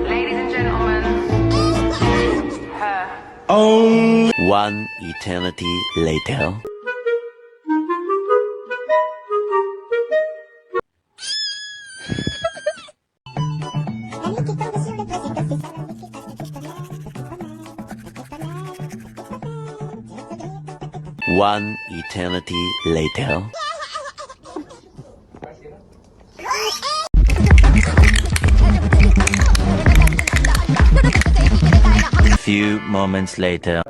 Ladies and gentlemen, her. One eternity later. One eternity later. Few moments later.